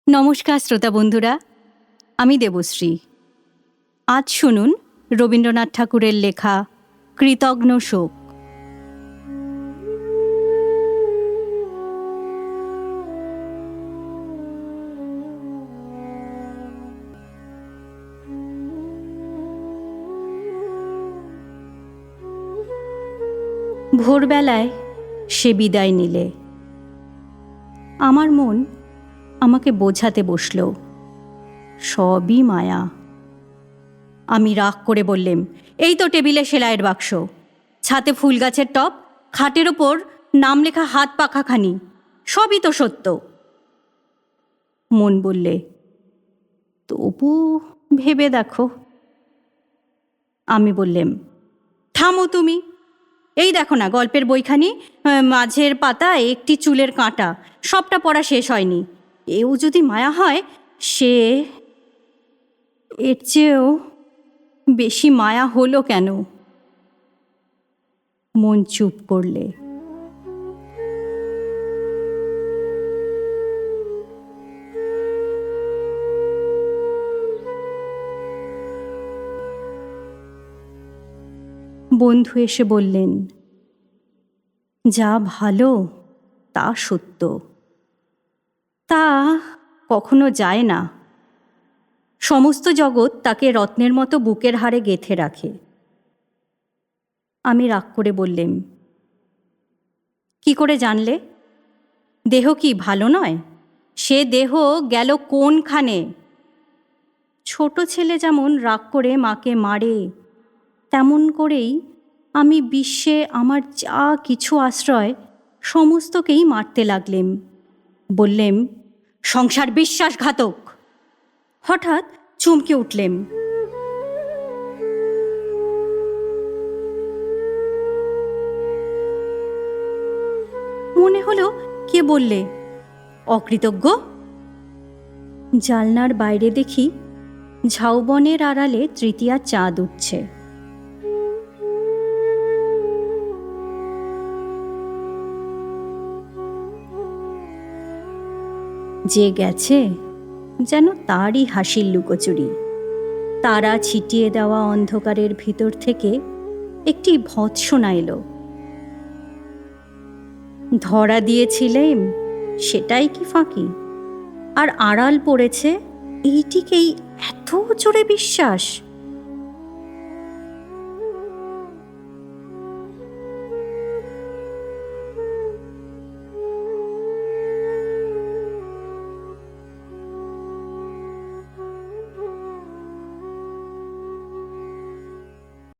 নমস্কার শ্রোতা বন্ধুরা, আমি দেবশ্রী। আজ শুনুন রবীন্দ্রনাথ ঠাকুরের লেখা কৃতঘ্ন শোক। ভোরবেলায় সে বিদায় নিলে। আমার মন আমাকে বোঝাতে বসল, সবই মায়া। আমি রাগ করে বললেম, এই তো টেবিলে সেলাইয়ের বাক্স, ছাতে ফুল গাছের টব, খাটের ওপর নাম লেখা হাত পাখাখানি, সবই তো সত্য। মন বললে, তবু ভেবে দেখো। আমি বললেম, থামো তুমি, এই দেখো না গল্পের বইখানি, মাঝের পাতায় একটি চুলের কাঁটা, সবটা পড়া শেষ হয়নি। এও যদি মায়া হয়, সে এর চেয়েও বেশি মায়া হলো কেন? মন চুপ করলে। বন্ধু এসে বললেন, যা ভালো তা সত্য, তা কখনো যায় না। সমস্ত জগৎ তাকে রত্নের মতো বুকের হাড়ে গেঁথে রাখে। আমি রাগ করে বললেম, কি করে জানলে? দেহ কি ভালো নয়? সে দেহ গেল কোনখানে? ছোট ছেলে যেমন রাগ করে মাকে মারে, তেমন করেই আমি বিশ্বে আমার যা কিছু আশ্রয় সমস্তকেই মারতে লাগলেম। বললেম, সংসার বিশ্বাসঘাতক। হঠাৎ চমকে উঠলেম। মনে হলো কে বললে, অকৃতজ্ঞ। জালনার বাইরে দেখি ঝাউবনের আড়ালে তৃতীয়া চাঁদ উঠছে। যে গেছে যেন তারই হাসির লুকোচুরি। তারা ছিটিয়ে দেওয়া অন্ধকারের ভিতর থেকে একটি ভৎসনা এলো। ধরা দিয়েছিলেম সেটাই কি ফাঁকি? আর আড়াল পড়েছে এইটিকেই এত জোরে বিশ্বাস?